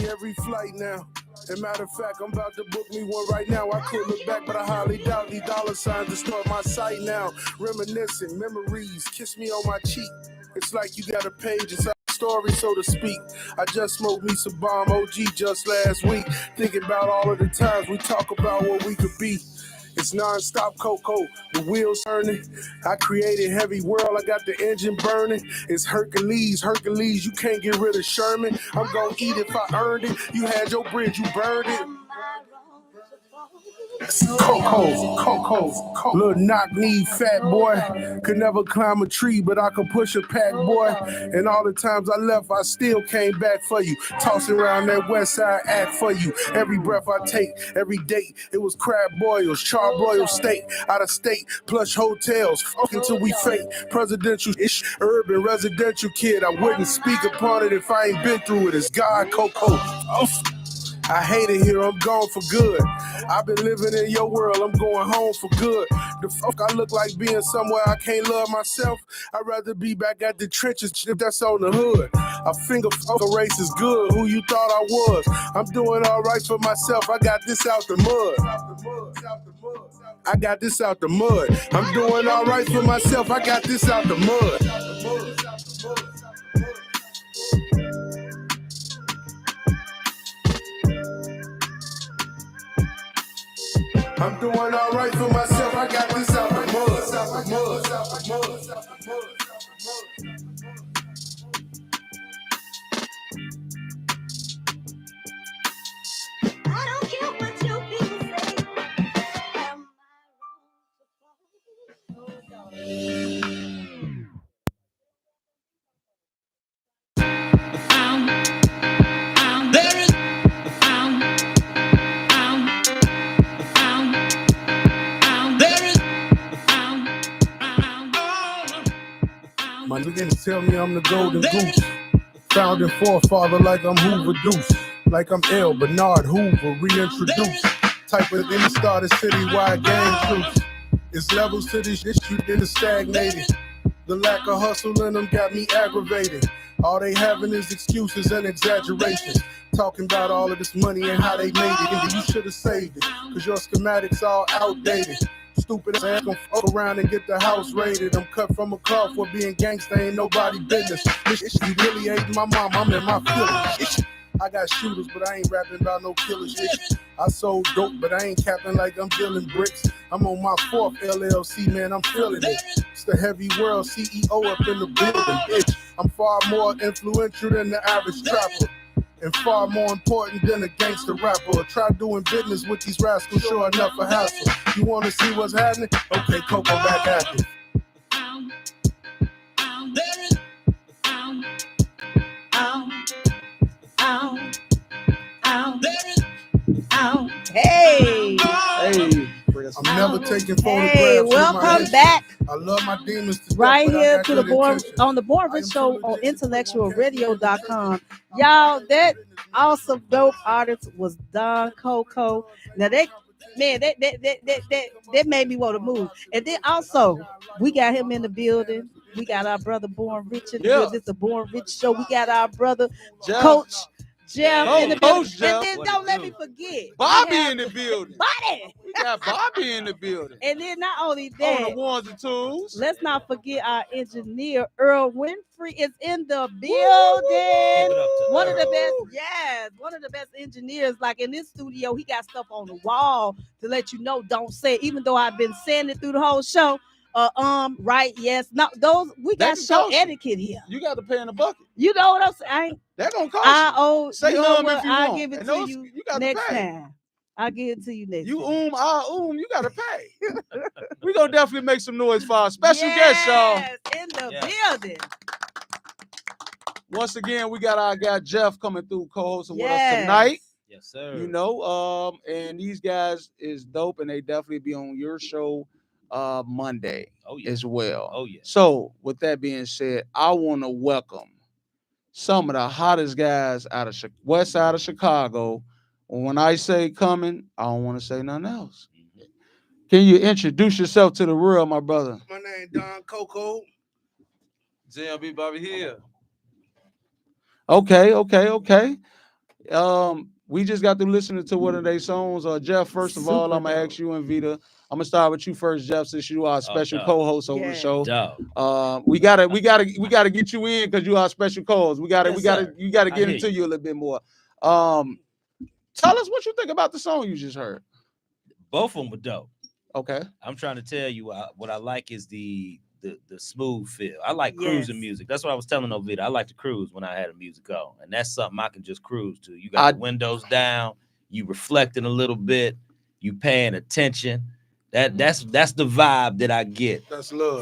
every flight now. As a matter of fact, I'm about to book me one right now. I could look back, but I highly doubt these dollar signs distort my sight now. Reminiscing, memories, kiss me on my cheek. It's like you got a page inside the story, so to speak. I just smoked me some bomb OG just last week. Thinking about all of the times we talk about what we could be. It's non-stop Coco, the wheels turning. I created heavy world, I got the engine burning. It's Hercules, you can't get rid of Sherman. I'm gonna eat if I earned it. You had your bridge, you burned it. Coco, little knock-knee fat boy. Could never climb a tree, but I could push a pack, boy. And all the times I left, I still came back for you. Tossing around that west side act for you. Every breath I take, every date, it was crab boils, charbroiled steak, out of state, plush hotels, fucking till we fake. Presidential-ish, urban residential kid. I wouldn't speak upon it if I ain't been through it. It's God, Coco. I hate it here, I'm gone for good. I've been living in your world, I'm going home for good. The fuck I look like being somewhere I can't love myself. I'd rather be back at the trenches if that's on the hood. A finger fuck a race is good, who you thought I was? I'm doing all right for myself, I got this out the mud. I got this out the mud. I'm doing all right for myself, I got this out the mud. I'm doing all right for myself. I got this out the mud. I don't care what you people say. Am My niggas tell me I'm the golden goose. Founding forefather like I'm Hoover Deuce. Like I'm L. Bernard Hoover, reintroduced. Type of in the started citywide gang troops. It's levels to this shit, you didn't stagnating. The lack of hustle in them got me aggravated. All they having is excuses and exaggerations. Talking about all of this money and how they made it. And you should have saved it, cause your schematics all outdated. Stupid ass gon' fuck around and get the house raided. I'm cut from a cloth for being gangsta, ain't nobody business. This humiliating my mom, I'm in my feelings. I got shooters, but I ain't rapping about no killer shit. I sold dope, but I ain't capping like I'm dealing bricks. I'm on my 4th LLC, man, I'm feeling it. It's the heavy world CEO up in the building, bitch. I'm far more influential than the average trapper. And far more important than a gangster rapper. Try doing business with these rascals, sure enough a hassle. You wanna see what's happening? Okay, Coco back at you. Hey. I'm never taking photographs. Hey, welcome back. I love my demons to right death, here to the Bornrich Show on IntellectualRadio.com. Y'all, that awesome dope artist was Don Coco. Now that made me want to move. And then also we got him in the building. We got our brother Bornrich in the building. It's the Bornrich Show. We got our brother Coach Jeff in the building. And then don't let me forget. Bobby in the building. Bobby. We got Bobby in the building. And then not only that, on the ones and twos. Let's not forget our engineer, earlwinfrey, is in the building. One of the best engineers. Like in this studio, he got stuff on the wall to let you know, don't say it. Even though I've been saying it through the whole show. Right, yes. No, those we got show etiquette here. You got to pay in the bucket. You know what I'm saying? That gonna cost you. Say you know what? If you I'll give it to you next time. I'll give it to you next time. You gotta pay. We gonna definitely make some noise for our special guest, y'all. In the building. Once again, we got our guy Jeff coming through co-hosting with us tonight. Yes, sir. You know, and these guys is dope, and they definitely be on your show Monday as well. Oh yeah. So with that being said, I want to welcome some of the hottest guys out of west side of Chicago. When I say coming, I don't want to say nothing else. Can you introduce yourself to the world, my brother? My name Don Coco. JLB Bobby here. Okay. We just got to listening to one of their songs. Jeff, first of all, I'm gonna ask you and Vita. I'm gonna start with you first, Jeff, since you are a special co-host over the show. We gotta get you in because you are a special co-host. You gotta get into you a little bit more. Tell us what you think about the song you just heard. Both of them were dope. Okay. I'm trying to tell you what I like is the smooth feel. I like cruising music. That's what I was telling Ovita. I like to cruise when I had a music on, and that's something I can just cruise to. You got the windows down, you reflecting a little bit, you paying attention. That's the vibe that I get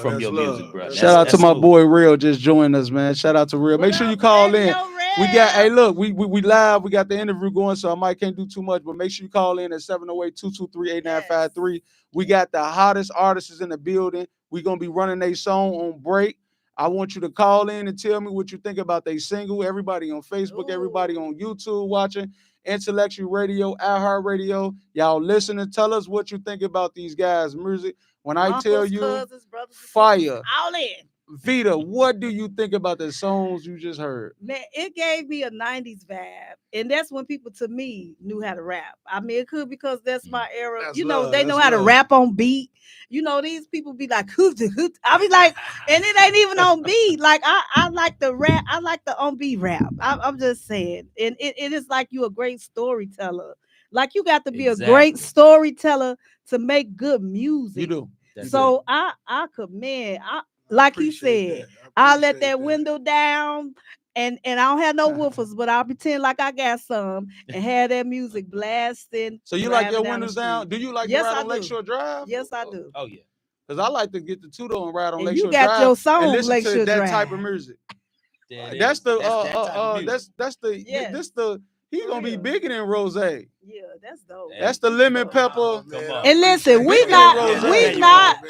from your music, bro. Shout out to my boy Real just joined us, man. Shout out to Real. Make sure you call in. We got we live. We got the interview going, so I can't do too much, but make sure you call in at 708-223-8953. We got the hottest artists in the building. We're gonna be running a song on break. I want you to call in and tell me what you think about their single. Everybody on Facebook, everybody on YouTube watching. Intellectual Radio, iHeartRadio. Y'all listen and tell us what you think about these guys' music. When I tell you, cousins, brothers, fire. All in. Vita, what do you think about the songs you just heard? Man, it gave me a 90s vibe. And that's when people, to me, knew how to rap. I mean, it could because that's my era. They know how to rap on beat. These people be like, hoot. I be like, and it ain't even on beat. Like, I like the rap. I like the on beat rap. I'm just saying. And it is like you a great storyteller. Like, you got to be a great storyteller to make good music. You do. So I commend. Like he said, I'll let that window down and I don't have no woofers, but I'll pretend like I got some and have that music blasting. So you like your windows down? Do you like to ride on Lakeshore Drive? Yes, I do. Oh, yeah. Because I like to get the Tudo and ride on Lakeshore Drive. You got your song and listen Lakeshore to that Drive. Type of music. That's the he's gonna be bigger than Rose. Yeah, that's dope. That's the lemon pepper. And listen, we not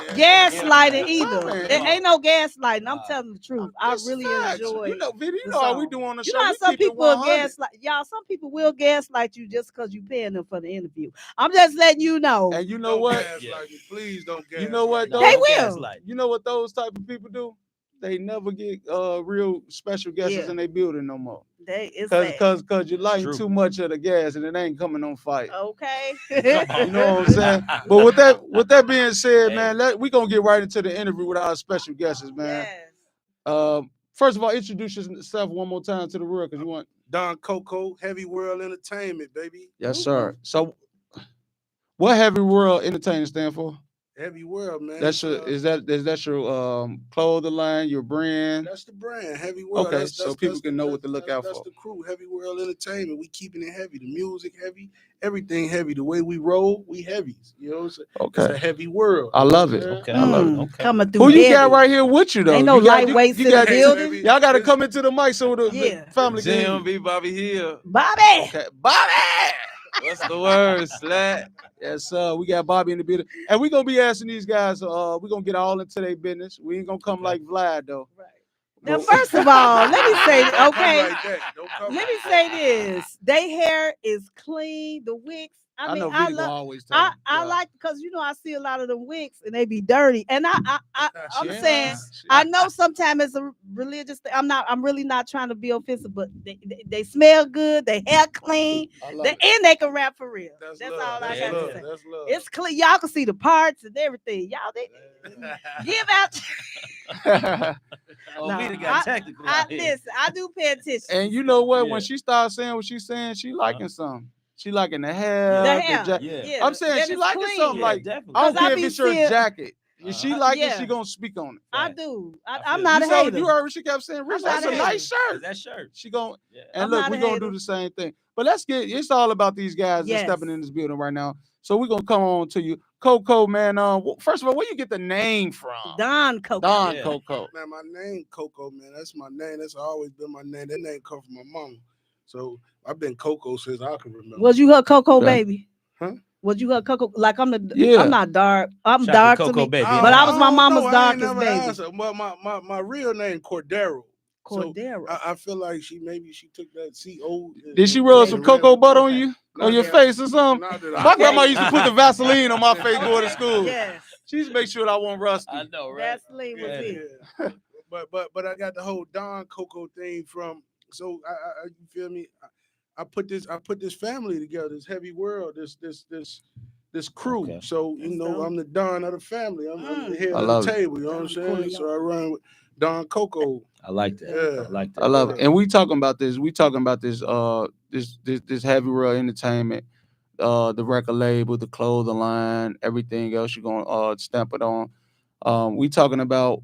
gaslighting either. There ain't no gaslighting. I'm telling the truth. I really enjoy. You know how we do on the show. How some people will gaslight y'all. Some people will gaslight you just because you paying them for the interview. I'm just letting you know. And you know what? Please don't gaslight. You know what? They will. You know what those type of people do? They never get real special guests in their building no more. Cause you're lighting too much of the gas and it ain't coming on fire. Okay. You know what I'm saying? But with that being said, man, we gonna get right into the interview with our special guests, man. Yes. First of all, introduce yourself one more time to the world, cause you want Don Coco, Heavy World Entertainment, baby. Yes, sir. So, what Heavy World Entertainment stand for? Heavy World, man. Is that your clothing line, your brand? That's the brand, Heavy World. Okay, so people can know what to look out for. That's the crew, Heavy World Entertainment. We keeping it heavy, the music heavy, everything heavy. The way we roll, we heavies. You know what I'm saying? Okay. It's a heavy world. I love it. Okay. I love it. Okay. Coming through. Who you got right here with you though? Ain't no lightweights in the building. Y'all got to come into the mic so the family can. JMB Bobby here. Bobby. Okay, Bobby. What's the word, Slat? Yes, sir. We got Bobby in the building. And we're going to be asking these guys, we're going to get all into their business. We ain't going to come like Vlad, though. Right. Now, first of all, let me say, let me say this. Their hair is clean. The wigs. I mean, I like, because I see a lot of them wigs and they be dirty. And I'm saying, I know sometimes it's a religious thing. I'm really not trying to be offensive, but they smell good, they hair clean, and they can rap for real. That's all I got to say. It's clean. Y'all can see the parts and everything. Y'all give out. Listen, I do pay attention. And you know what? When she starts saying what she's saying, she liking something. She liking the hair. I'm saying she liking something like. I don't care if it's your jacket. If she like it, she gonna speak on it. I do. I'm not a hater. You heard what she kept saying. Rich, that's a nice shirt. That shirt. She gonna and look, we're gonna do the same thing. But it's all about these guys that's stepping in this building right now. So we're gonna come on to you. Coco, man. First of all, where you get the name from? Don Coco. Coco. Man, my name Coco, man. That's my name. That's always been my name. That name come from my mama. So I've been Coco since I can remember. Was you her Coco baby? Huh? Was you her Coco? Like I'm not dark. I'm dark Coco to me. Baby. But I was my mama's darkest baby. Well, my real name Cordero. Cordero. So I feel like she took that CO. Did she rub some cocoa butter on you? On your face or something? My grandma used to put the Vaseline on my face going to school. Yes. She used to make sure I wasn't rusty. I know, right? Vaseline was it. But I got the whole Don Coco thing from. So you feel me? I put this family together, this heavy world, this crew. Okay. So you know, I'm the Don of the family. I'm the head I of love the it. table. You know what I'm saying? So I run with Don Coco. I like that. Yeah. I like that. I love it. And we talking about this. This heavy world entertainment, the record label, the clothing line, everything else you're gonna stamp it on. We talking about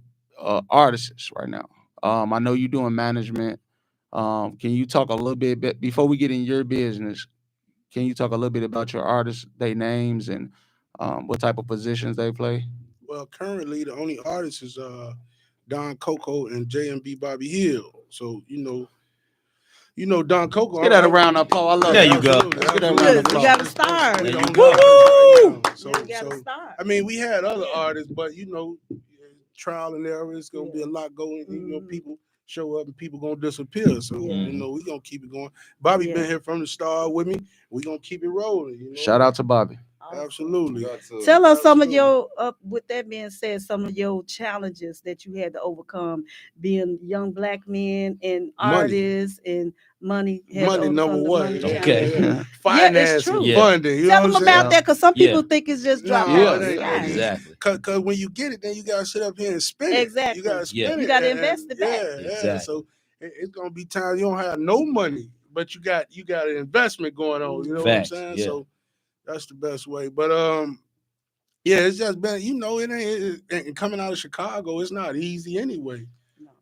artists right now. I know you're doing management. Can you talk a little bit before we get in your business? Can you talk a little bit about your artists, their names, and what type of positions they play? Well, currently the only artist is Don Coco and J&B Bobby Hill. So you know Don Coco. Get that a round of applause. I love There it. you go. Let's get that round of You applause. got to start. There you Don't go. know right now. So, You got to so start. I mean, we had other artists, but you know, trial and error. It's gonna be a lot going. You know, people show up and people gonna disappear. So you know, we gonna keep it going. Bobby been here from the start with me. We gonna keep it rolling. You know? Shout out to Bobby. Absolutely. Tell us some of your, with that being said, some of your challenges that you had to overcome being young black men and artists and money. Money number one. Okay. Yeah. Finance, true. and funding. You Tell know them what I'm about saying? that because some people Yeah. think it's just No, drop Yeah. off. it ain't Yeah. no Exactly. Cause when you get it, then you gotta sit up here and spend it. Exactly. You gotta spend Yeah. it. You gotta and- invest it back. Yeah, yeah. Exactly. So it's gonna be times you don't have no money, but you got an investment going on. You know Facts, what I'm saying? yeah. So that's the best way. But yeah, it's just been, you know, it ain't and coming out of Chicago, it's not easy anyway.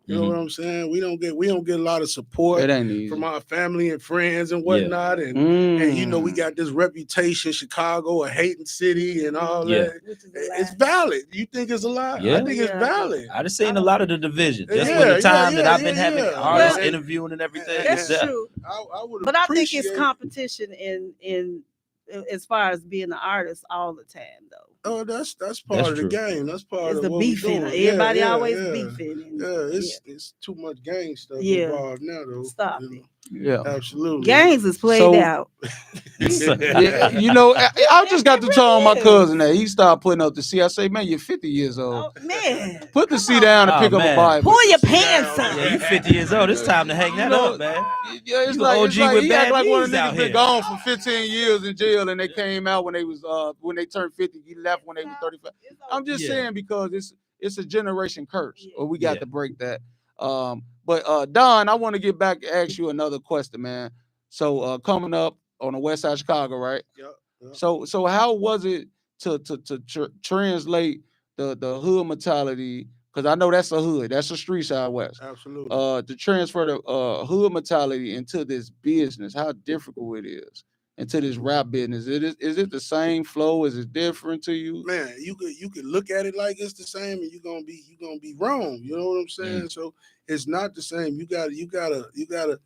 You know what I'm saying? We don't get a lot of support It ain't easy. from our family and friends and whatnot. And you know, we got this reputation, Chicago, a hating city and all Yeah. that. It's valid. You think it's a lie? Yeah. I think it's valid. I just seen a lot of the division just Yeah, with the yeah, time that yeah, I've been yeah, having yeah. artists Well, interviewing and everything. That's Yeah. true. I would But I think it's appreciate- competition in as far as being an artist all the time, though. Oh, that's part That's of the true. game. That's part It's of the what we beefing. doing. Everybody Yeah, always yeah. beefing. And, Yeah, it's too much gang stuff Yeah. involved now, though. Stop You it. know? Yeah. Absolutely. Gangs is played So- out. Yeah, you know, I just got to tell my cousin that he started putting up the C. I say, man, you're 50 years old. Oh, man. Put the come C on. down and Oh, pick up a man. Bible. Pull your Sit pants down. up. Yeah, you 50 years old. It's time to hang that know, up, man. Yeah, it's You like, OG it's like with he act bad like one of knees the niggas out been here. gone for 15 years in jail and they came out when they was when they turned 50. He left when they was 35. I'm just Yeah. saying because it's a generation curse, or we got Yeah. to break that. But Don, I want to get back and ask you another question, man. So coming up on the west side of Chicago, right? Yep. So how was it to translate the hood mentality? Because I know that's a hood, that's a street side west. Absolutely. To transfer the hood mentality into this business, how difficult it is into this rap business. Is it the same flow? Is it different to you? Man, you could look at it like it's the same, and you're gonna be wrong. You know what I'm saying? So it's not the same. You gotta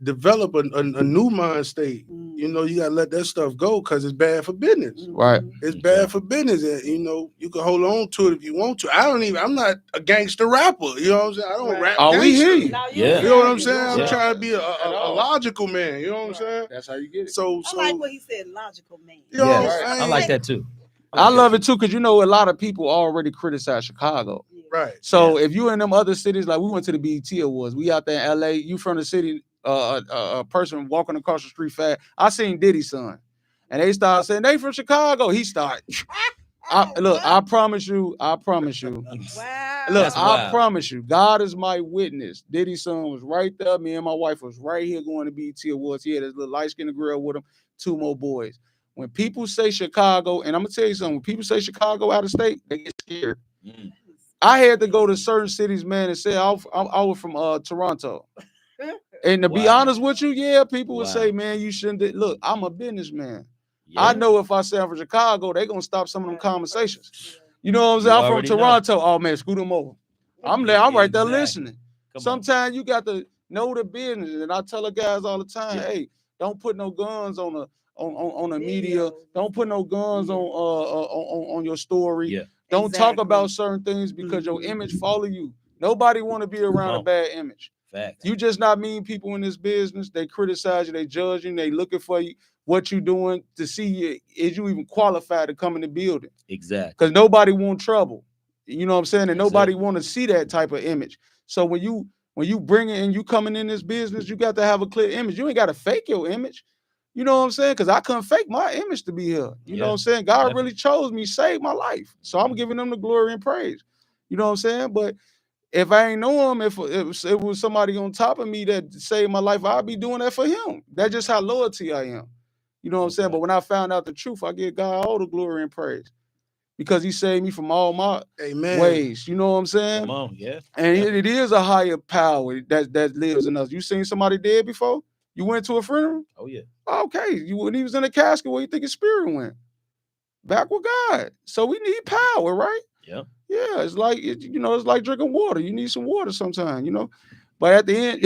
develop a new mind state. You know, you gotta let that stuff go because it's bad for business. Right. It's bad for business. And, you know, you can hold on to it if you want to. I'm not a gangster rapper. You know what I'm saying? I don't rap Oh, we gangster. hear you. Yeah. You know what I'm saying? I'm Yeah. trying to be a logical man. You know what I'm saying? That's how you get it. So I like what he said, logical man. you know what I'm Yeah, saying? I like that too. I love it too, because you know a lot of people already criticize Chicago. Right. So if you in them other cities, like we went to the BET Awards, we out there in LA, you from the city, a person walking across the street fast. I seen Diddy's son, and they started saying they from Chicago. He started. I promise you. Wow. Look, That's I wild. promise you, God is my witness. Diddy's son was right there. Me and my wife was right here going to BET Awards. He had his little light-skinned girl with him, 2 more boys. When people say Chicago, and I'm gonna tell you something, when people say Chicago out of state, they get scared. I had to go to certain cities, man, and say I was from Toronto. And to be honest with you, yeah, people would say, man, you shouldn't. Look, I'm a businessman. Yeah. I know if I say I'm from Chicago, they're gonna stop some of them conversations. You know what I'm saying? You I'm from already know. Toronto. Oh man, scoot them over. I'm there, I'm right there Exactly. listening. Come on. Sometimes you got to know the business. And I tell the guys all the time, hey, don't put no guns on the media. Don't put no guns on your story. Yeah. Don't talk Exactly. about certain things because your image follow you. Nobody want to be around a bad image. Facts. You just not mean people in this business. They criticize you, they judge you, they looking for you, what you doing to see you, is you even qualified to come in the building. Exactly. Because nobody want trouble. You know what I'm saying? And That's nobody it. want to see that type of image. So when you when you bring it and you coming in this business, you got to have a clear image. You ain't got to fake your image. You know what I'm saying? Because I couldn't fake my image to be here. You know what I'm saying? God really chose me, saved my life. So I'm giving him the glory and praise. You know what I'm saying? But if I ain't know him, if it was somebody on top of me that saved my life, I'd be doing that for him. That's just how loyalty I am. You know what I'm saying? But when I found out the truth, I give God all the glory and praise. Because he saved me from all my ways. You know what I'm saying? Come on, yeah. And it is a higher power that lives in us. You seen somebody dead before? You went to a funeral? Oh, yeah. Okay. When he was in a casket, where you think his spirit went? Back with God. So we need power, right? Yeah. Yeah, it's like it's like drinking water. You need some water sometimes, But at the end,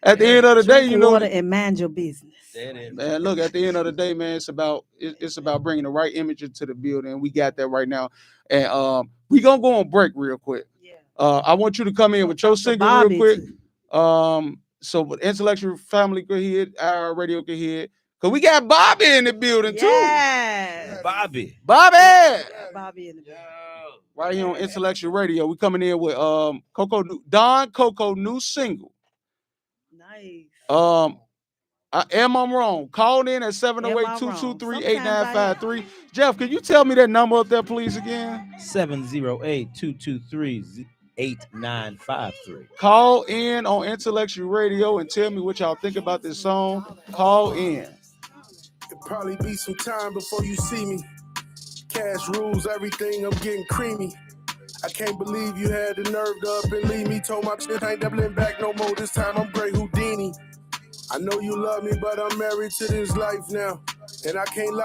at the end of the day, water and mind your business. Man, look, at the end of the day, man, it's about bringing the right image into the building. We got that right now, and we gonna go on break real quick. Yeah. I want you to come in with your single real quick. So Intellectual Family could hear it, our radio could hear it. Cause we got Bobby in the building too. Yeah. Bobby in the building. Right here on Intellectual Radio. We coming in with Coco new single. Nice. Am I wrong? Call in at 708-223-8953. Jeff, can you tell me that number up there, please, again? 708-223-8953. Call in on Intellectual Radio and tell me what y'all think about this song. Call in. It'll probably be some time before you see me. Cash rules everything, I'm getting creamy. I can't believe you had the nerve to up and leave me. Told my shit I ain't doubling back no more. This time I'm Grey Houdini. I know you love me, but I'm married to this life now. And I can't lie.